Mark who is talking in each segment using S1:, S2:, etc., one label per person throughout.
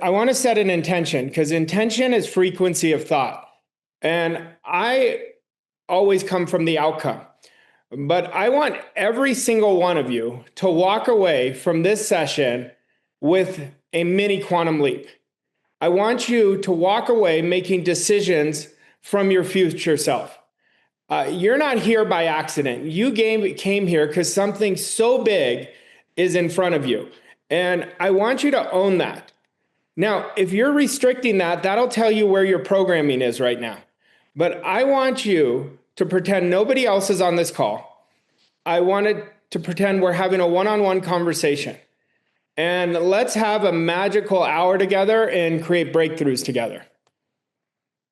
S1: I want to set an intention because intention is frequency of thought. And I always come from the outcome. But I want every single one of you to walk away from this session with a mini quantum leap. I want you to walk away making decisions from your future self. You're not here by accident. You came here because something so big is in front of you. And I want you to own that. Now, if you're restricting that, that'll tell you where your programming is right now. But I want you to pretend nobody else is on this call. I wanted to pretend we're having a one-on-one conversation. And let's have a magical hour together and create breakthroughs together.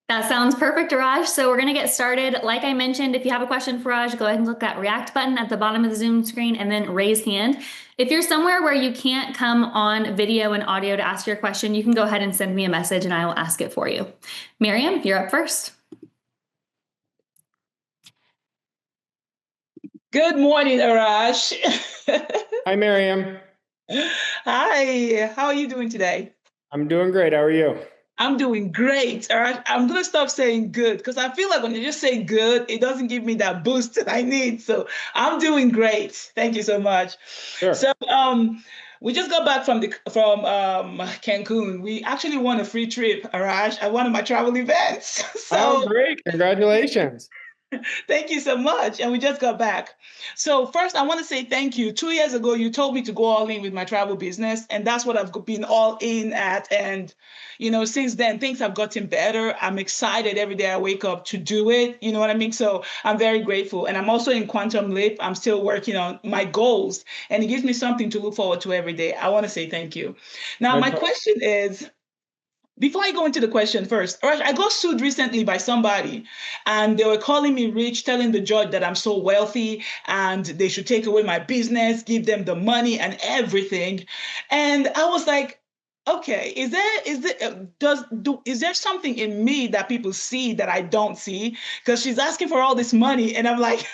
S2: That sounds perfect, Arash. So we're going to get started. Like I mentioned, if you have a question for Arash, go ahead and click that react button at the bottom of the Zoom screen and then raise hand. If you're somewhere where you can't come on video and audio to ask your question, you can go ahead and send me a message and I will ask it for you. Miriam, you're up first.
S3: Good morning, Arash.
S1: Hi, Miriam.
S3: Hi, how are you doing today?
S1: I'm doing great. How are you?
S3: I'm doing great. Arash, I'm going to stop saying good because I feel like when you just say good, it doesn't give me that boost that I need. So I'm doing great. Thank you so much.
S1: Sure.
S3: So we just got back from Cancun. We actually won a free trip, Arash, at one of my travel events.
S1: Oh, great. Congratulations.
S3: Thank you so much. And we just got back. So first, I want to say thank you. 2 years ago, you told me to go all in with my travel business. And that's what I've been all in at. And, since then, things have gotten better. I'm excited every day I wake up to do it. You know what I mean? So I'm very grateful. And I'm also in Quantum Leap. I'm still working on my goals. And it gives me something to look forward to every day. I want to say thank you. Now, my question is, before I go into the question first, Arash, I got sued recently by somebody and they were calling me rich, telling the judge that I'm so wealthy and they should take away my business, give them the money and everything. And I was like, okay, is there something in me that people see that I don't see? Because she's asking for all this money and I'm like,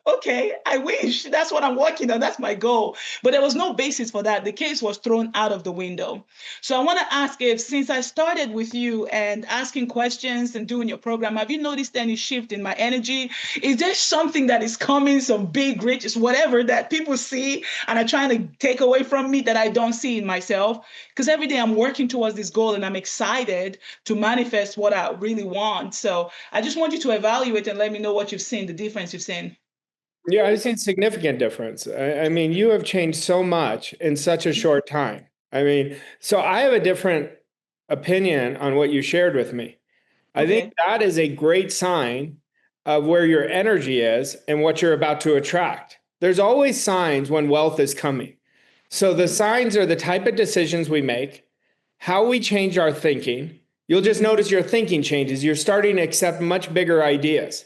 S3: okay, I wish. That's what I'm working on. That's my goal. But there was no basis for that. The case was thrown out of the window. So I want to ask if, since I started with you and asking questions and doing your program, have you noticed any shift in my energy? Is there something that is coming, some big riches, whatever that people see and are trying to take away from me that I don't see in myself? Because every day I'm working towards this goal and I'm excited to manifest what I really want. So I just want you to evaluate and let me know what you've seen, the difference you've seen.
S1: Yeah, I've seen significant difference. I mean, you have changed so much in such a short time. I mean, so I have a different opinion on what you shared with me. I think that is a great sign of where your energy is and what you're about to attract. There's always signs when wealth is coming. So the signs are the type of decisions we make, how we change our thinking. You'll just notice your thinking changes. You're starting to accept much bigger ideas.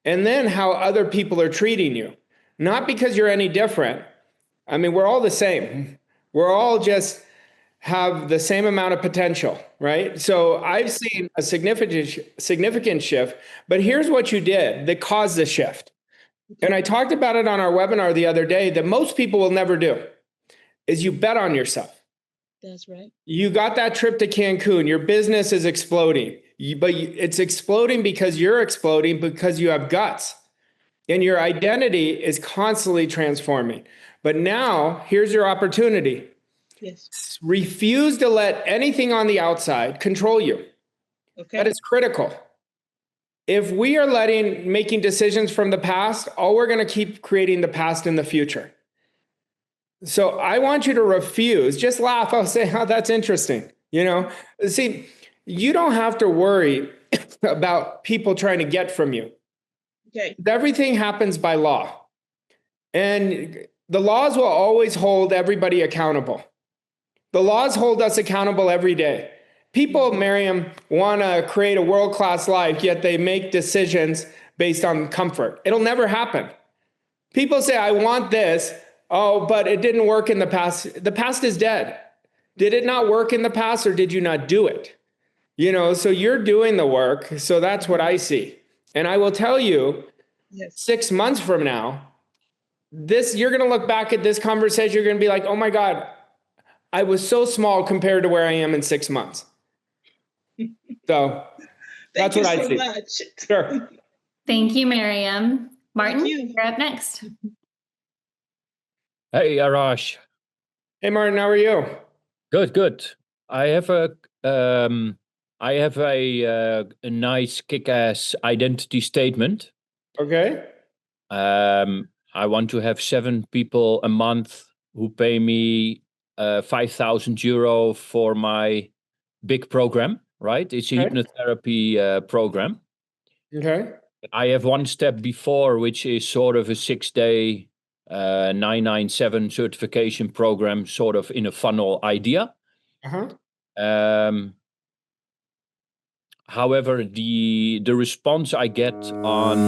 S1: And then how other people are treating you. Not because you're any different. I mean, we're all the same. We're all just have the same amount of potential, right? So I've seen a significant shift, but here's what you did that caused the shift. And I talked about it on our webinar the other day that most people will never do, is you bet on yourself.
S3: That's right.
S1: You got that trip to Cancun, your business is exploding. It's exploding because you're exploding because you have guts and your identity is constantly transforming. But now here's your opportunity.
S3: Yes.
S1: Refuse to let anything on the outside control you. Okay. That is critical. If we are making decisions from the past, all we're going to keep creating the past in the future. So I want you to refuse. Just laugh. I'll say, oh, that's interesting. See, you don't have to worry about people trying to get from you.
S3: Okay.
S1: Everything happens by law. And the laws will always hold everybody accountable. The laws hold us accountable every day. People, Miriam, want to create a world-class life, yet they make decisions based on comfort. It'll never happen. People say, I want this. Oh, but it didn't work in the past. The past is dead. Did it not work in the past or did you not do it? So you're doing the work. So that's what I see. And I will tell you, 6 months from now, you're going to look back at this conversation. You're going to be like, oh my God, I was so small compared to where I am in 6 months. So
S3: Thank
S1: that's
S3: you
S1: what I
S3: so
S1: see.
S3: much.
S1: Sure.
S2: Thank you, Miriam. Martin,
S3: you.
S2: you're up next.
S4: Hey, Arash.
S1: Hey, Martin, how are you?
S4: Good. I have a nice kick-ass identity statement.
S1: Okay.
S4: I want to have 7 people a month who pay me 5,000 euro for my big program, right? It's a
S1: Okay.
S4: hypnotherapy program.
S1: Okay.
S4: I have one step before, which is sort of a 6-day 997 certification program, sort of in a funnel idea.
S1: Uh-huh.
S4: However, the response I get on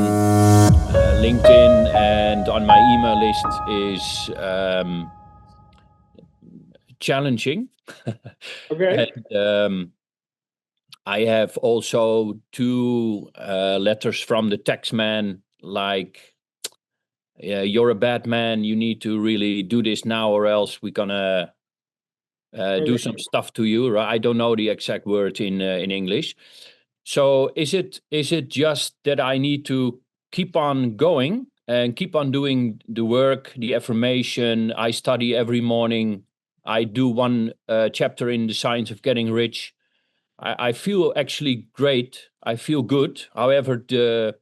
S4: LinkedIn and on my email list is challenging.
S1: Okay.
S4: And I have also 2 letters from the tax man, like, you're a bad man, you need to really do this now, or else we're gonna do some stuff to you, right? I don't know the exact word in English. So is it just that I need to keep on going and keep on doing the work, the affirmation? I study every morning. I do 1 chapter in The Science of Getting Rich. I feel actually great. I feel good. However, the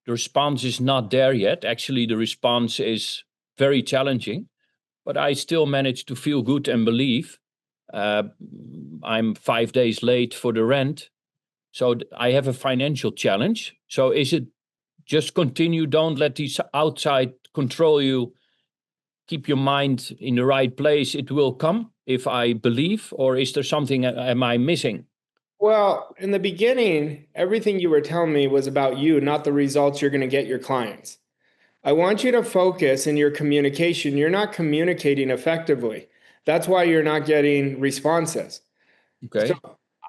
S4: response is not there yet. Actually, the response is very challenging, but I still manage to feel good and believe. I'm 5 days late for the rent, so I have a financial challenge. So is it just continue, don't let these outside control you, keep your mind in the right place, it will come if I believe, or is there something am I missing?
S1: Well, in the beginning, everything you were telling me was about you, not the results you're going to get your clients. I want you to focus in your communication. You're not communicating effectively. That's why you're not getting responses. So
S4: Okay.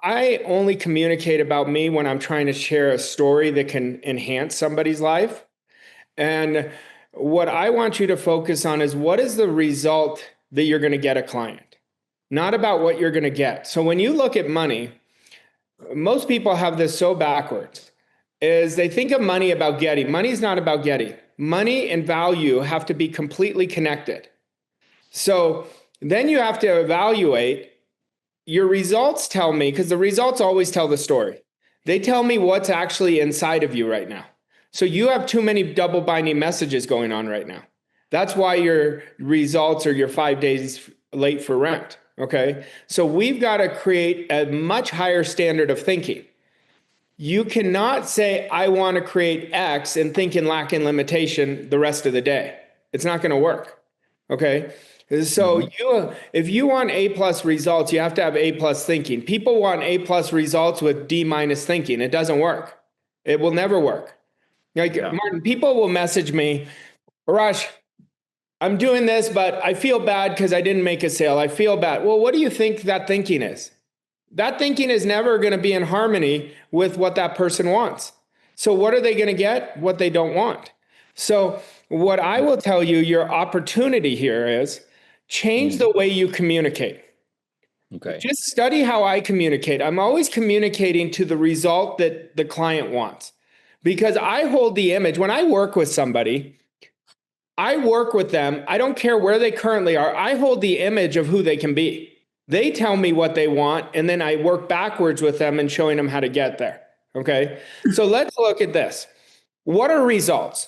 S1: I only communicate about me when I'm trying to share a story that can enhance somebody's life. And what I want you to focus on is what is the result that you're going to get a client, not about what you're going to get. So when you look at money, most people have this so backwards is they think of money about getting. Money is not about getting. Money and value have to be completely connected. So then you have to evaluate your results. Tell me, because the results always tell the story. They tell me what's actually inside of you right now. So you have too many double binding messages going on right now. That's why your results are you're 5 days late for rent. Okay. So we've got to create a much higher standard of thinking. You cannot say, I want to create X and think in lack and limitation the rest of the day. It's not going to work. Okay. So if you want A plus results, you have to have A plus thinking. People want A plus results with D minus thinking. It doesn't work. It will never work. Like Martin, people will message me, Arash, I'm doing this, but I feel bad because I didn't make a sale. I feel bad. Well, what do you think that thinking is? That thinking is never going to be in harmony with what that person wants. So what are they going to get? What they don't want. So what I will tell you, your opportunity here is change the way you communicate.
S4: Okay.
S1: Just study how I communicate. I'm always communicating to the result that the client wants, because I hold the image. When I work with somebody, I work with them. I don't care where they currently are. I hold the image of who they can be. They tell me what they want, and then I work backwards with them and showing them how to get there. Okay. So let's look at this. What are results?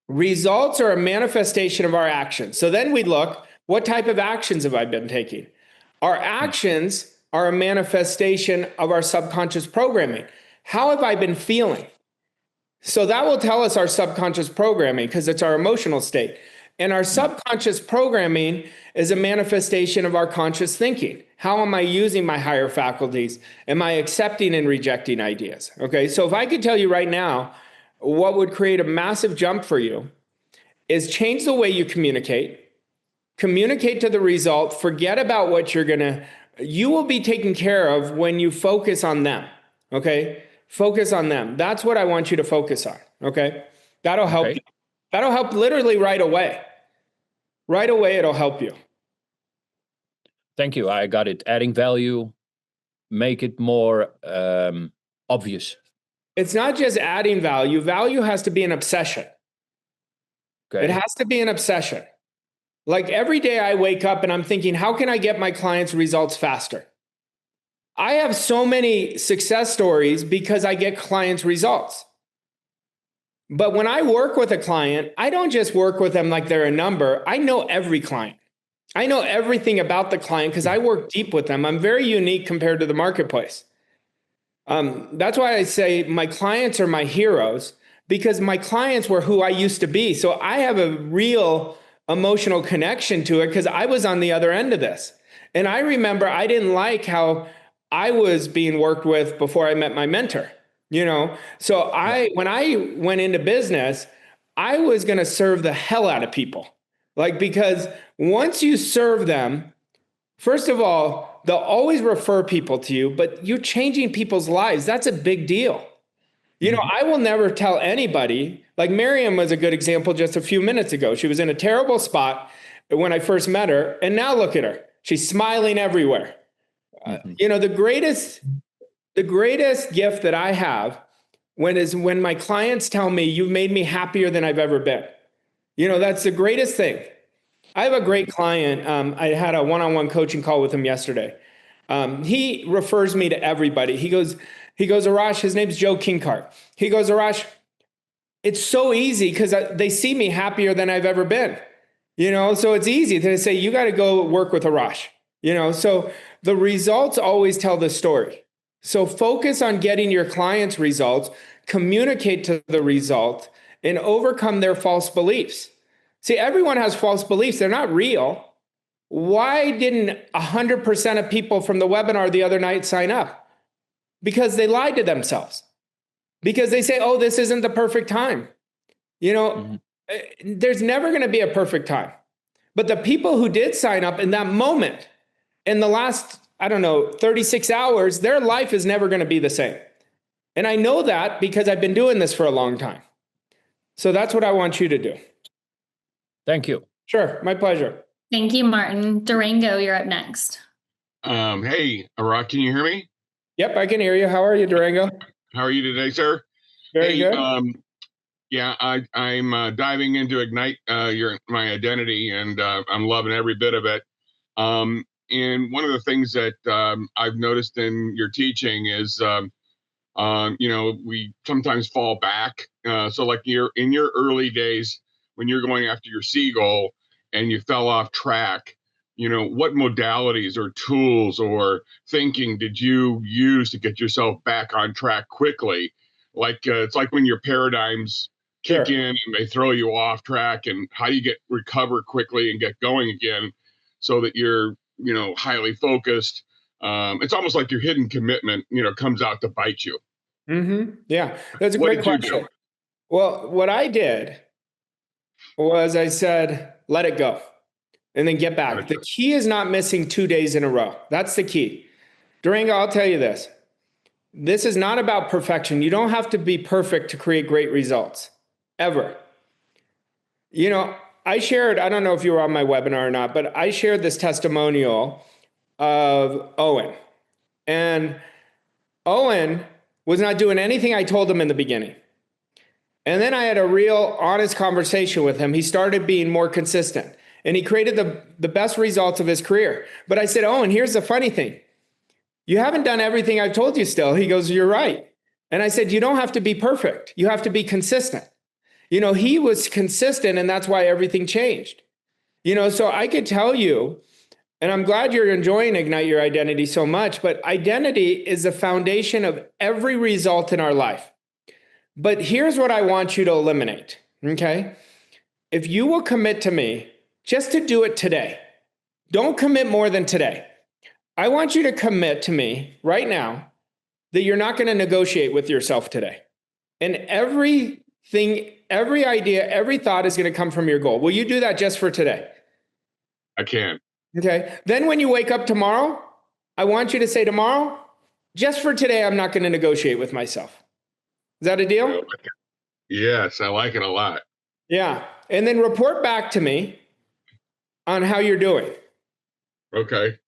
S1: Results are a manifestation of our actions. So then we look, what type of actions have I been taking? Our actions are a manifestation of our subconscious programming. How have I been feeling? So that will tell us our subconscious programming because it's our emotional state. And our subconscious programming is a manifestation of our conscious thinking. How am I using my higher faculties? Am I accepting and rejecting ideas? Okay, so if I could tell you right now, what would create a massive jump for you is change the way you communicate to the result, forget about what you will be taken care of when you focus on them. Okay, focus on them. That's what I want you to focus on. Okay, that'll help you. That'll help literally right away. Right away, it'll help you.
S4: Thank you. I got it. Adding value, make it more obvious.
S1: It's not just adding value. Value has to be an obsession.
S4: Okay.
S1: It has to be an obsession. Like every day I wake up and I'm thinking, how can I get my clients results faster? I have so many success stories because I get clients results. But when I work with a client, I don't just work with them like they're a number. I know every client. I know everything about the client because I work deep with them. I'm very unique compared to the marketplace. That's why I say my clients are my heroes, because my clients were who I used to be. So I have a real emotional connection to it because I was on the other end of this. And I remember I didn't like how I was being worked with before I met my mentor, you know? So when I went into business, I was going to serve the hell out of people. Like, because once you serve them, first of all, they'll always refer people to you, but you're changing people's lives. That's a big deal. You know, I will never tell anybody, like Miriam was a good example just a few minutes ago. She was in a terrible spot when I first met her, and now look at her. She's smiling everywhere. You know, the greatest gift that I have when my clients tell me, you've made me happier than I've ever been. You know, that's the greatest thing. I have a great client. I had a one-on-one coaching call with him yesterday. He refers me to everybody. He goes, Arash, his name's Joe Kinkart. He goes, Arash, it's so easy because they see me happier than I've ever been. You know, so it's easy to say, you got to go work with Arash. You know, so the results always tell the story. So focus on getting your clients' results, communicate to the result, and overcome their false beliefs. See, everyone has false beliefs. They're not real. Why didn't 100% of people from the webinar the other night sign up? Because they lied to themselves. Because they say, oh, this isn't the perfect time. You know, there's never going to be a perfect time. But the people who did sign up in that moment, in the last, 36 hours, their life is never going to be the same. And I know that because I've been doing this for a long time. So that's what I want you to do.
S4: Thank you.
S1: Sure, my pleasure.
S2: Thank you, Martin. Durango, you're up next.
S5: Hey, Arash, can you hear me?
S1: Yep, I can hear you. How are you, Durango?
S5: How are you today, sir?
S1: Very good.
S5: Yeah, I'm diving into Ignite my identity, and I'm loving every bit of it. And one of the things that I've noticed in your teaching is, we sometimes fall back. So like in your early days, when you're going after your C goal and you fell off track, what modalities or tools or thinking did you use to get yourself back on track quickly? Like it's like when your paradigms kick in and they throw you off track, and how do you recover quickly and get going again so that you're, highly focused. It's almost like your hidden commitment, comes out to bite you.
S1: Yeah, that's a
S5: What
S1: great
S5: did you
S1: question.
S5: do?
S1: Well, what I did was I said, let it go, and then get back. The key is not missing 2 days in a row. That's the key. Durango, I'll tell you this. This is not about perfection. You don't have to be perfect to create great results, ever. You know, I don't know if you were on my webinar or not, but I shared this testimonial of Owen. And Owen was not doing anything I told him in the beginning. And then I had a real honest conversation with him. He started being more consistent, and he created the best results of his career. But I said, Owen, here's the funny thing. You haven't done everything I've told you still. He goes, you're right. And I said, you don't have to be perfect. You have to be consistent. He was consistent, and that's why everything changed. So I could tell you, and I'm glad you're enjoying Ignite Your Identity so much, but identity is the foundation of every result in our life. But here's what I want you to eliminate, okay? If you will commit to me just to do it today, don't commit more than today. I want you to commit to me right now that you're not going to negotiate with yourself today. And everything, every idea, every thought is going to come from your goal. Will you do that just for today?
S5: I can.
S1: Okay. Then when you wake up tomorrow, I want you to say tomorrow, just for today, I'm not going to negotiate with myself. Is that a deal?
S5: Yes, I like it a lot.
S1: Yeah. And then report back to me on how you're doing.
S5: Okay.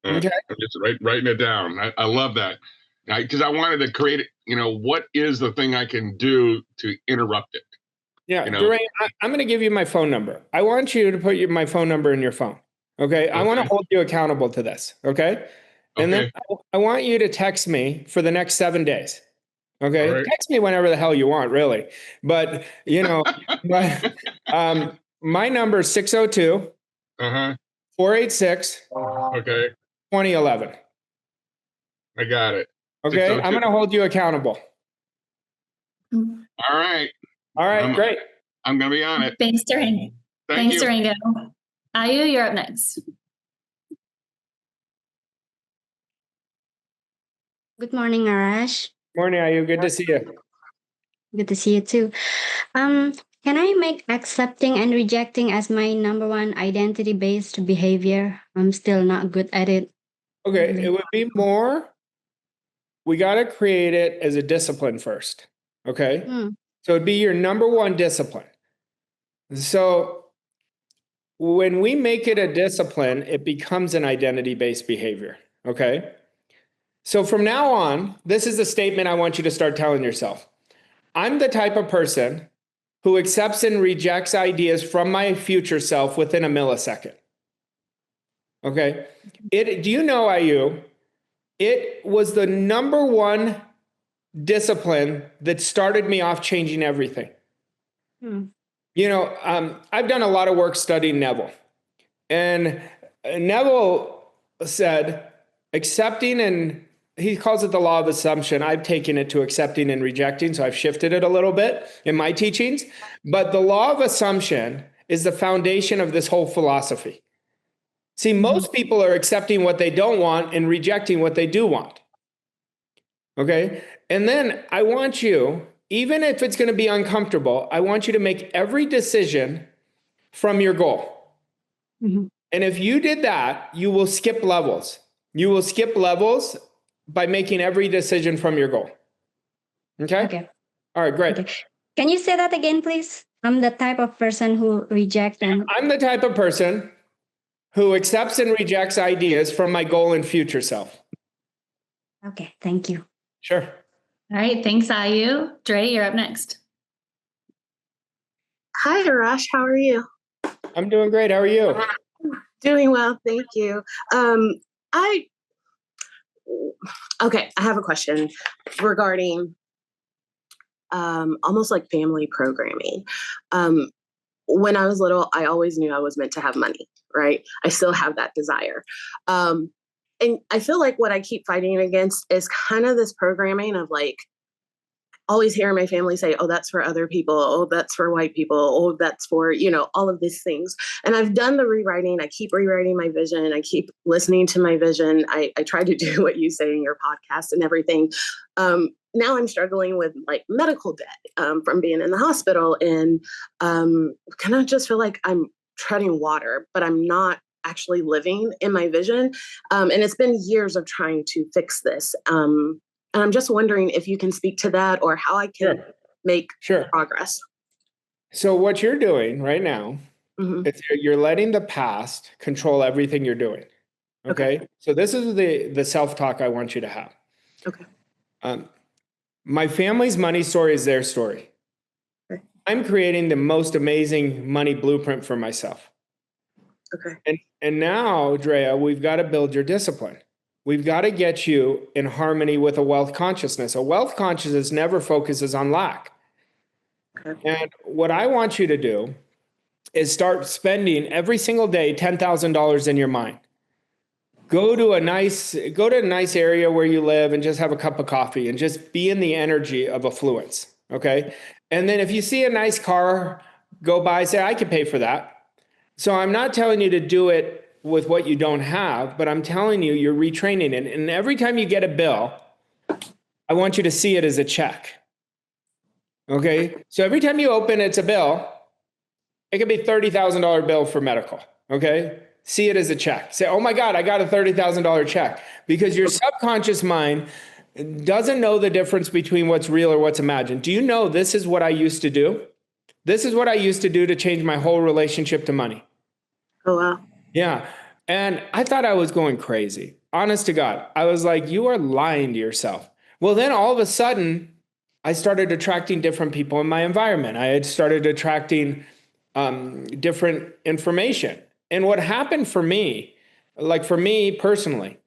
S1: Okay.
S5: I'm just writing it down. I love that. Because I wanted to create it, what is the thing I can do to interrupt it?
S1: Yeah, Durain, I'm going to give you my phone number. I want you to put my phone number in your phone. Okay. I want to hold you accountable to this. Okay. And then I want you to text me for the next 7 days. Okay.
S5: Right.
S1: Text me whenever the hell you want, really. But, my number is 602 486
S5: Okay.
S1: 2011.
S5: I got it.
S1: Okay. I'm going to hold you accountable.
S5: All right.
S1: All right. Great.
S5: I'm going to be on it.
S2: Thanks, Durango.
S5: Thank you.
S2: Durango. Ayu, you're up next.
S6: Good morning, Arash.
S1: Morning, Ayu. Good to see you.
S6: Good to see you too. Can I make accepting and rejecting as my number one identity-based behavior? I'm still not good at it.
S1: Okay. It would be more, we got to create it as a discipline first. Okay. So it'd be your number one discipline. So when we make it a discipline, it becomes an identity-based behavior. Okay. So from now on, this is the statement I want you to start telling yourself. I'm the type of person who accepts and rejects ideas from my future self within a millisecond. Okay. Do you know, Ayu, it was the number one discipline that started me off changing everything. I've done a lot of work studying Neville. And Neville said, accepting, and he calls it the law of assumption. I've taken it to accepting and rejecting, so I've shifted it a little bit in my teachings. But the law of assumption is the foundation of this whole philosophy. See, most people are accepting what they don't want and rejecting what they do want. Okay? And then I want you, even if it's going to be uncomfortable, I want you to make every decision from your goal. And if you did that, you will skip levels. You will skip levels by making every decision from your goal. Okay?
S6: Okay.
S1: All right, great.
S6: Okay. Can you say that again, please? I'm the type of person who rejects and...
S1: I'm the type of person who accepts and rejects ideas from my goal and future self.
S6: Okay, thank you.
S1: Sure.
S2: All right, thanks, Ayu. Dre, you're up next.
S7: Hi, Arash. How are you?
S1: I'm doing great. How are you?
S7: Doing well, thank you. I have a question regarding almost like family programming. When I was little, I always knew I was meant to have money, right? I still have that desire. And I feel like what I keep fighting against is kind of this programming of like, always hearing my family say, oh, that's for other people. Oh, that's for white people. Oh, that's for, all of these things. And I've done the rewriting. I keep rewriting my vision. I keep listening to my vision. I try to do what you say in your podcast and everything. Now I'm struggling with like medical debt from being in the hospital, and kind of just feel like I'm treading water, but I'm not actually living in my vision. And it's been years of trying to fix this. And I'm just wondering if you can speak to that or how I can make progress.
S1: So what you're doing right now is you're letting the past control everything you're doing. Okay. So this is the self-talk I want you to have.
S7: Okay.
S1: My family's money story is their story.
S7: Okay.
S1: I'm creating the most amazing money blueprint for myself.
S7: Okay.
S1: And now, Drea, we've got to build your discipline. We've got to get you in harmony with a wealth consciousness. A wealth consciousness never focuses on lack.
S7: Okay.
S1: And what I want you to do is start spending every single day $10,000 in your mind. Go to a nice area where you live and just have a cup of coffee and just be in the energy of affluence. Okay. And then if you see a nice car go by, say, I could pay for that. So I'm not telling you to do it with what you don't have, but I'm telling you, you're retraining it. And every time you get a bill, I want you to see it as a check. Okay. So every time you open it's a bill, it could be $30,000 bill for medical. Okay. See it as a check. Say, oh my God, I got a $30,000 check, because your subconscious mind doesn't know the difference between what's real or what's imagined. Do you know this is what I used to do? This is what I used to do to change my whole relationship to money.
S7: Oh, wow.
S1: Yeah. And I thought I was going crazy. Honest to God. I was like, you are lying to yourself. Well, then all of a sudden, I started attracting different people in my environment. I had started attracting different information. And what happened for me, like for me personally,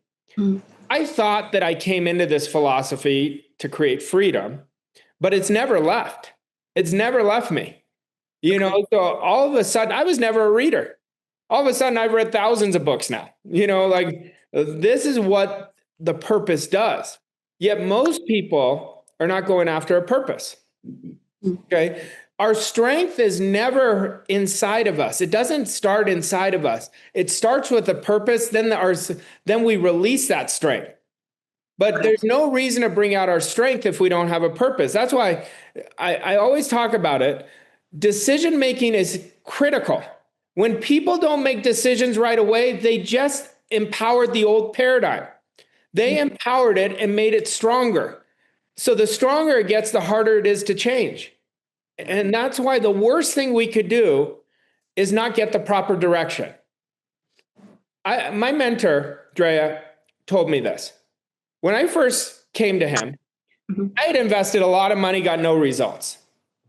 S1: I thought that I came into this philosophy to create freedom, but it's never left. It's never left me. You know, so all of a sudden, I was never a reader. All of a sudden, I've read thousands of books now. You know, like this is what the purpose does. Yet most people are not going after a purpose. Okay. Our strength is never inside of us. It doesn't start inside of us. It starts with a purpose, then we release that strength. But there's no reason to bring out our strength if we don't have a purpose. That's why I always talk about it. Decision making is critical. When people don't make decisions right away, they just empowered the old paradigm. They empowered it and made it stronger. So the stronger it gets, the harder it is to change. And that's why the worst thing we could do is not get the proper direction. My mentor, Drea, told me this. When I first came to him, I had invested a lot of money, got no results.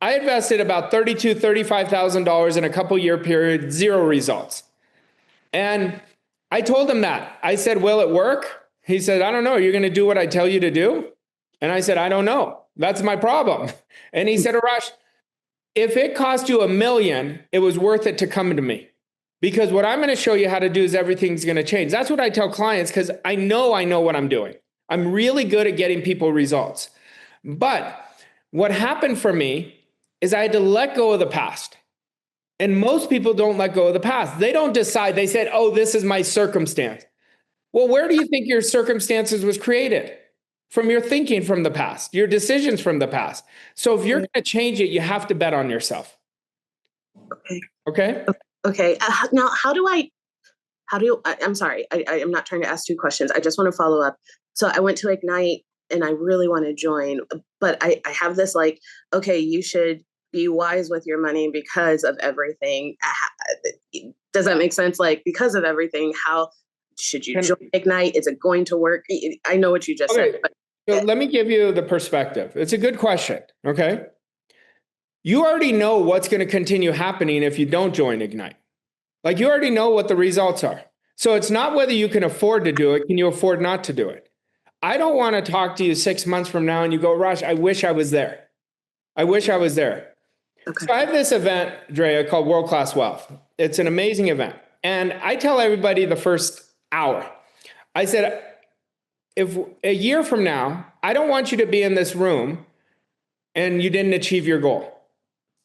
S1: I invested about $32,000, $35,000 in a couple year period, 0 results. And I told him that. I said, will it work? He said, I don't know. You're going to do what I tell you to do? And I said, I don't know. That's my problem. And he said, Arash, if it cost you $1 million, it was worth it to come to me. Because what I'm going to show you how to do is everything's going to change. That's what I tell clients because I know what I'm doing. I'm really good at getting people results. But what happened for me is I had to let go of the past. And most people don't let go of the past. They don't decide. They said, oh, this is my circumstance. Well, where do you think your circumstances was created? From your thinking from the past, your decisions from the past. So if you're going to change it, you have to bet on yourself. Okay.
S7: Now, I'm sorry. I'm not trying to ask 2 questions. I just want to follow up. So I went to Ignite and I really want to join, but I have this like, okay, you should be wise with your money because of everything. Does that make sense? Like, because of everything, how should you join Ignite? Is it going to work? I know what you just said, but
S1: so let me give you the perspective. It's a good question. Okay. You already know what's going to continue happening if you don't join Ignite. Like you already know what the results are. So it's not whether you can afford to do it. Can you afford not to do it? I don't want to talk to you 6 months from now and you go, Arash, I wish I was there. I wish I was there. Okay. So I have this event, Drea, called World Class Wealth. It's an amazing event. And I tell everybody the first hour, I said, if a year from now, I don't want you to be in this room and you didn't achieve your goal.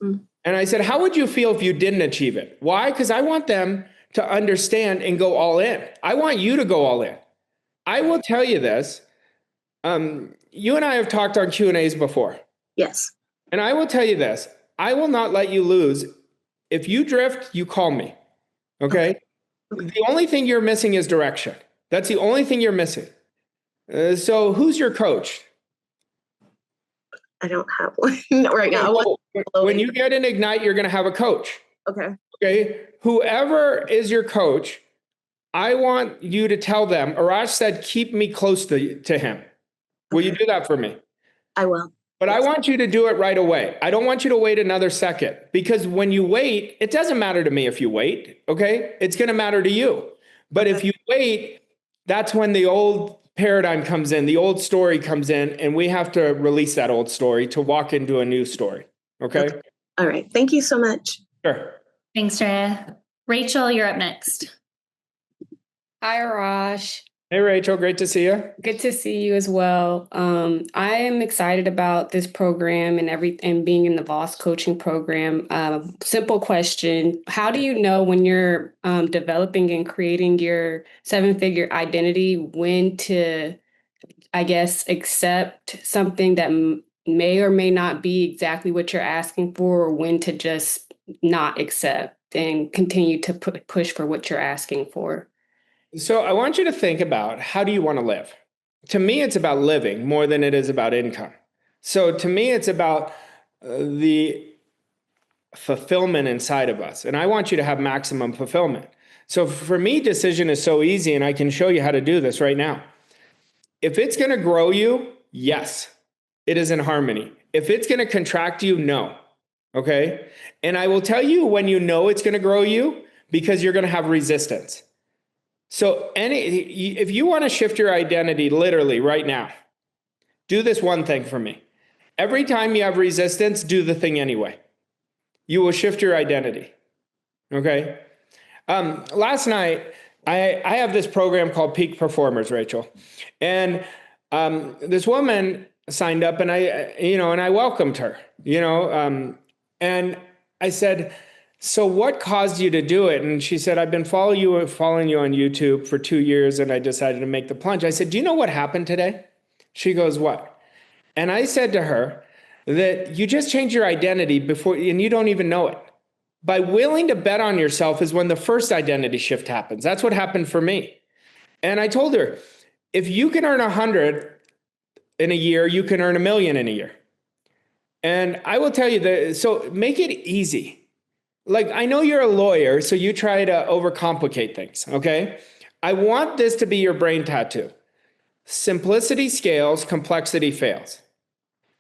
S1: And I said, how would you feel if you didn't achieve it? Why? Because I want them to understand and go all in. I want you to go all in. I will tell you this. You and I have talked on Q&As before.
S7: Yes.
S1: And I will tell you this. I will not let you lose. If you drift, you call me. Okay? The only thing you're missing is direction. That's the only thing you're missing. So who's your coach?
S7: I don't have one right now.
S1: When you get in Ignite, you're going to have a coach. Okay. Whoever is your coach, I want you to tell them, Arash said, keep me close to him. Will you do that for me?
S7: I will.
S1: But I want you to do it right away. I don't want you to wait another second because when you wait, it doesn't matter to me if you wait. Okay. It's going to matter to you. But if you wait, that's when the old paradigm comes in, the old story comes in, and we have to release that old story to walk into a new story. Okay.
S7: All right. Thank you so much.
S1: Sure.
S2: Thanks, Drea. Rachel, you're up next.
S8: Hi, Arash.
S1: Hey, Rachel. Great to see you.
S8: Good to see you as well. I am excited about this program and being in the Thos coaching program. Simple question. How do you know when you're developing and creating your 7-figure identity, when to, I guess, accept something that may or may not be exactly what you're asking for, or when to just not accept and continue to push for what you're asking for?
S1: So I want you to think about, how do you want to live? To me, it's about living more than it is about income. So to me, it's about the fulfillment inside of us. And I want you to have maximum fulfillment. So for me, decision is so easy, and I can show you how to do this right now. If it's going to grow you, yes, it is in harmony. If it's going to contract you, no. Okay. And I will tell you when you know it's going to grow you, because you're going to have resistance. So if you want to shift your identity literally right now, do this one thing for me. Every time you have resistance, do the thing anyway. You will shift your identity. Okay. Last night, I have this program called Peak Performers, Rachel. And this woman signed up, and I welcomed her, and I said, so what caused you to do it? And she said, I've been following you on YouTube for 2 years, and I decided to make the plunge. I said, do you know what happened today? She goes, what? And I said to her that you just changed your identity before, and you don't even know it. By willing to bet on yourself is when the first identity shift happens. That's what happened for me. And I told her, if you can earn 100 in a year, you can earn 1 million in a year. And I will tell you that, so make it easy. Like, I know you're a lawyer, so you try to overcomplicate things, okay? I want this to be your brain tattoo. Simplicity scales, complexity fails.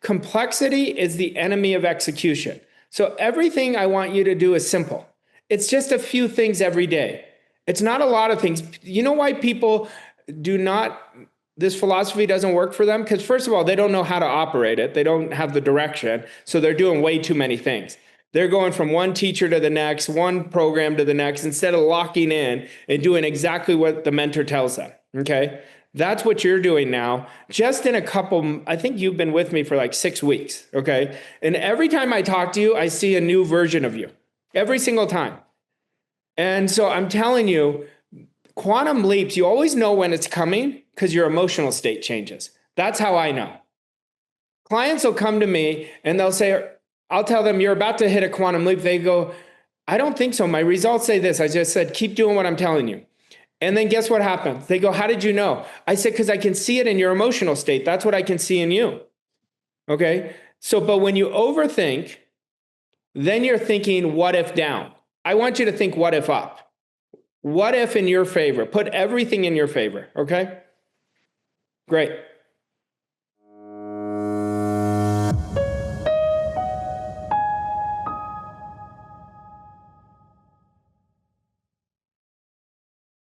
S1: Complexity is the enemy of execution. So everything I want you to do is simple. It's just a few things every day. It's not a lot of things. You know why people this philosophy doesn't work for them? Because first of all, they don't know how to operate it. They don't have the direction. So they're doing way too many things. They're going from one teacher to the next, one program to the next, instead of locking in and doing exactly what the mentor tells them. Okay. That's what you're doing now. Just in I think you've been with me for like 6 weeks. Okay. And every time I talk to you, I see a new version of you every single time. And so I'm telling you, quantum leaps, you always know when it's coming because your emotional state changes. That's how I know. Clients will come to me and they'll say, I'll tell them you're about to hit a quantum leap. They go, I don't think so. My results say this. I just said, keep doing what I'm telling you. And then guess what happens? They go, how did you know? I said, because I can see it in your emotional state. That's what I can see in you. Okay. So, but when you overthink, then you're thinking, what if down? I want you to think, what if up? What if in your favor? Put everything in your favor. Okay. Great.